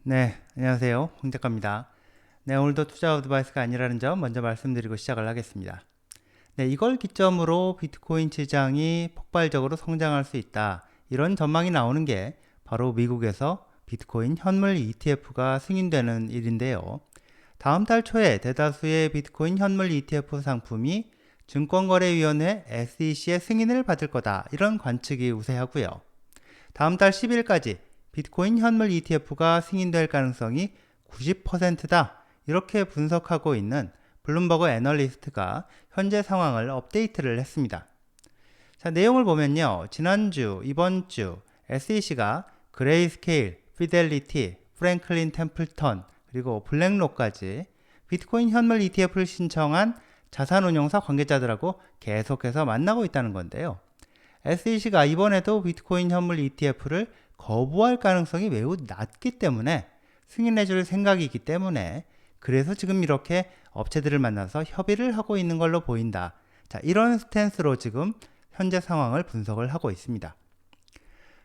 네, 안녕하세요. 홍 작가입니다. 네, 오늘도 투자 어드바이스가 아니라는 점 먼저 말씀드리고 시작을 하겠습니다. 네, 이걸 기점으로 비트코인 시장이 폭발적으로 성장할 수 있다. 이런 전망이 나오는 게 바로 미국에서 비트코인 현물 ETF가 승인되는 일인데요. 다음 달 초에 대다수의 비트코인 현물 ETF 상품이 증권거래위원회 SEC의 승인을 받을 거다. 이런 관측이 우세하고요. 다음 달 10일까지 비트코인 현물 ETF가 승인될 가능성이 90%다. 이렇게 분석하고 있는 블룸버그 애널리스트가 현재 상황을 업데이트를 했습니다. 자, 내용을 보면요. 지난주, 이번주 SEC가 그레이스케일, 피델리티, 프랭클린 템플턴, 그리고 블랙록까지 비트코인 현물 ETF를 신청한 자산운용사 관계자들하고 계속해서 만나고 있다는 건데요. SEC가 이번에도 비트코인 현물 ETF를 거부할 가능성이 매우 낮기 때문에 승인해 줄 생각이기 때문에 그래서 지금 이렇게 업체들을 만나서 협의를 하고 있는 걸로 보인다. 자, 이런 스탠스로 지금 현재 상황을 분석을 하고 있습니다.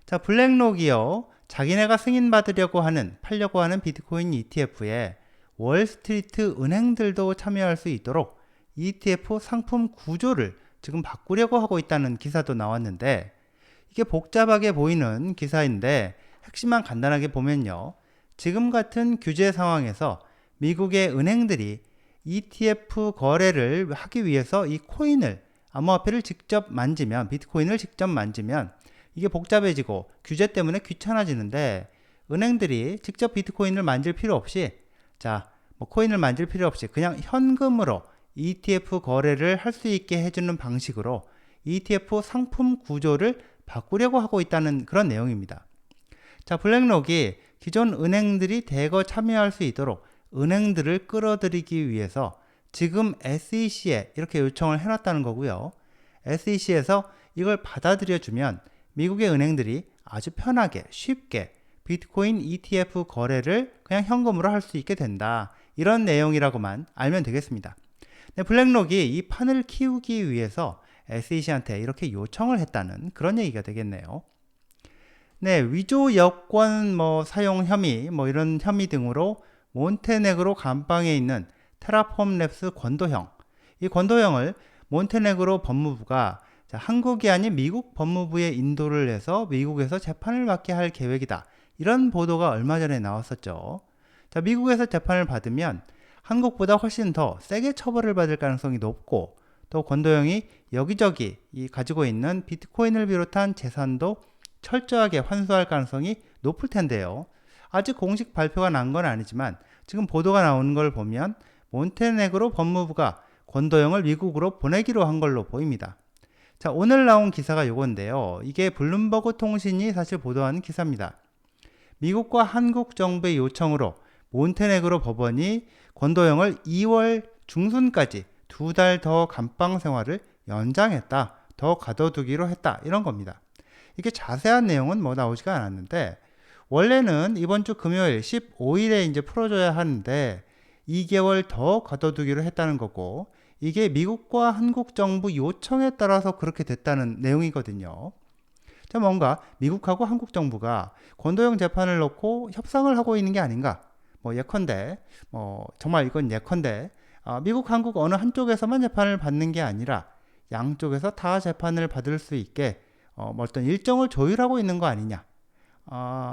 자, 블랙록이요. 자기네가 팔려고 하는 비트코인 ETF에 월스트리트 은행들도 참여할 수 있도록 ETF 상품 구조를 지금 바꾸려고 하고 있다는 기사도 나왔는데, 이게 복잡하게 보이는 기사인데 핵심만 간단하게 보면요. 지금 같은 규제 상황에서 미국의 은행들이 ETF 거래를 하기 위해서 이 코인을, 암호화폐를 직접 만지면, 비트코인을 직접 만지면 이게 복잡해지고 규제 때문에 귀찮아지는데, 은행들이 직접 비트코인을 만질 필요 없이, 코인을 만질 필요 없이 그냥 현금으로 ETF 거래를 할 수 있게 해주는 방식으로 ETF 상품 구조를 바꾸려고 하고 있다는 그런 내용입니다. 자, 블랙록이 기존 은행들이 대거 참여할 수 있도록 은행들을 끌어들이기 위해서 지금 SEC에 이렇게 요청을 해놨다는 거고요. SEC에서 이걸 받아들여주면 미국의 은행들이 아주 편하게 쉽게 비트코인 ETF 거래를 그냥 현금으로 할 수 있게 된다. 이런 내용이라고만 알면 되겠습니다. 네, 블랙록이 이 판을 키우기 위해서 SEC한테 이렇게 요청을 했다는 그런 얘기가 되겠네요. 네, 위조 여권 사용 혐의, 이런 혐의 등으로 몬테네그로 감방에 있는 테라폼 랩스 권도형. 이 권도형을 몬테네그로 법무부가 한국이 아닌 미국 법무부에 인도를 해서 미국에서 재판을 받게 할 계획이다. 이런 보도가 얼마 전에 나왔었죠. 자, 미국에서 재판을 받으면 한국보다 훨씬 더 세게 처벌을 받을 가능성이 높고, 또 권도형이 여기저기 가지고 있는 비트코인을 비롯한 재산도 철저하게 환수할 가능성이 높을 텐데요. 아직 공식 발표가 난 건 아니지만 지금 보도가 나오는 걸 보면 몬테네그로 법무부가 권도형을 미국으로 보내기로 한 걸로 보입니다. 자, 오늘 나온 기사가 요건데요. 이게 블룸버그 통신이 사실 보도한 기사입니다. 미국과 한국 정부의 요청으로 몬테네그로 법원이 권도형을 2월 중순까지 2달 더 감방 생활을 연장했다. 더 가둬두기로 했다. 이런 겁니다. 이게 자세한 내용은 나오지가 않았는데, 원래는 이번 주 금요일 15일에 이제 풀어줘야 하는데 2개월 더 가둬두기로 했다는 거고, 이게 미국과 한국 정부 요청에 따라서 그렇게 됐다는 내용이거든요. 자, 뭔가 미국하고 한국 정부가 권도형 재판을 놓고 협상을 하고 있는 게 아닌가. 예컨대, 정말 이건 예컨대, 미국, 한국 어느 한쪽에서만 재판을 받는 게 아니라 양쪽에서 다 재판을 받을 수 있게 어떤 일정을 조율하고 있는 거 아니냐.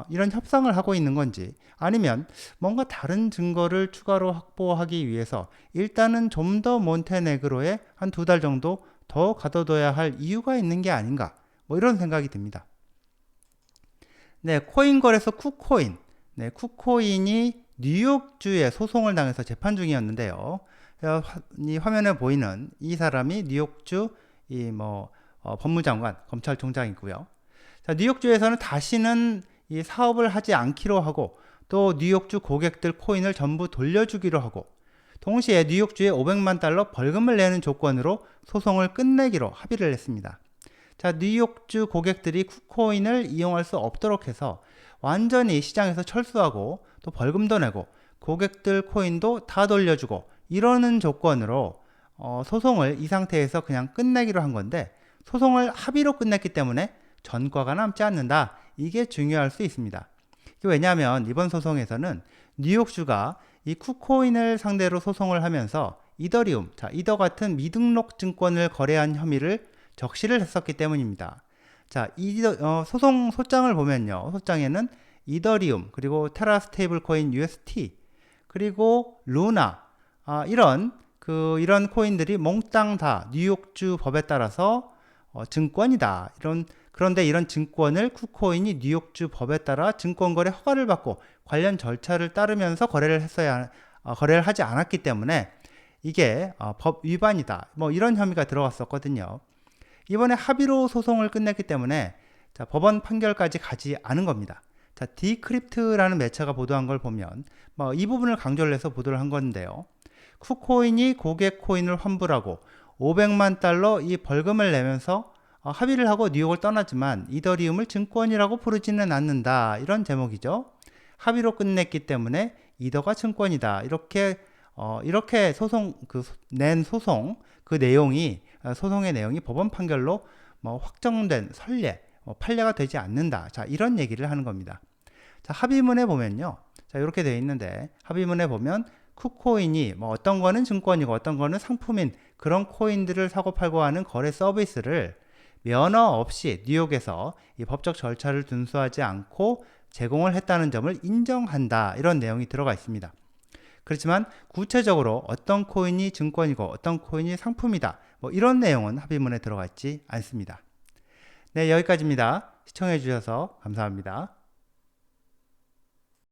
이런 협상을 하고 있는 건지, 아니면 뭔가 다른 증거를 추가로 확보하기 위해서 일단은 좀 더 몬테네그로에 한 2달 정도 더 가둬둬야 할 이유가 있는 게 아닌가. 이런 생각이 듭니다. 네, 코인 거래소 쿠코인. 네, 쿠코인이 뉴욕주에 소송을 당해서 재판 중이었는데요. 이 화면에 보이는 이 사람이 뉴욕주 법무장관, 검찰총장이고요. 자, 뉴욕주에서는 다시는 이 사업을 하지 않기로 하고, 또 뉴욕주 고객들 코인을 전부 돌려주기로 하고, 동시에 뉴욕주에 $500만 벌금을 내는 조건으로 소송을 끝내기로 합의를 했습니다. 자, 뉴욕주 고객들이 쿠코인을 이용할 수 없도록 해서 완전히 시장에서 철수하고, 또 벌금도 내고 고객들 코인도 다 돌려주고, 이러는 조건으로 소송을 이 상태에서 그냥 끝내기로 한 건데, 소송을 합의로 끝냈기 때문에 전과가 남지 않는다. 이게 중요할 수 있습니다. 이게 왜냐하면 이번 소송에서는 뉴욕주가 이 쿠코인을 상대로 소송을 하면서 이더리움, 자, 이더 같은 미등록 증권을 거래한 혐의를 적시를 했었기 때문입니다. 자, 소송 소장을 보면요. 소장에는 이더리움, 그리고 테라 스테이블 코인 UST, 그리고 루나, 이런 코인들이 몽땅 다 뉴욕주 법에 따라서 증권이다. 그런데 이런 증권을 쿠코인이 뉴욕주 법에 따라 증권거래 허가를 받고 관련 절차를 따르면서 거래를 하지 않았기 때문에 이게 법 위반이다. 뭐 이런 혐의가 들어갔었거든요. 이번에 합의로 소송을 끝냈기 때문에 자, 법원 판결까지 가지 않은 겁니다. 자, 디크립트라는 매체가 보도한 걸 보면 이 부분을 강조를 해서 보도를 한 건데요. 쿠코인이 고객 코인을 환불하고 500만 달러 이 벌금을 내면서 합의를 하고 뉴욕을 떠나지만 이더리움을 증권이라고 부르지는 않는다. 이런 제목이죠. 합의로 끝냈기 때문에 이더가 증권이다. 이렇게 낸 소송 그 내용이 소송의 내용이 법원 판결로 확정된 판례가 되지 않는다. 자, 이런 얘기를 하는 겁니다. 자, 합의문에 보면요. 자, 이렇게 되어 있는데 합의문에 보면 쿠코인이 어떤 거는 증권이고 어떤 거는 상품인 그런 코인들을 사고 팔고 하는 거래 서비스를 면허 없이 뉴욕에서 이 법적 절차를 준수하지 않고 제공을 했다는 점을 인정한다. 이런 내용이 들어가 있습니다. 그렇지만 구체적으로 어떤 코인이 증권이고 어떤 코인이 상품이다. 이런 내용은 합의문에 들어가 있지 않습니다. 네, 여기까지입니다. 시청해 주셔서 감사합니다.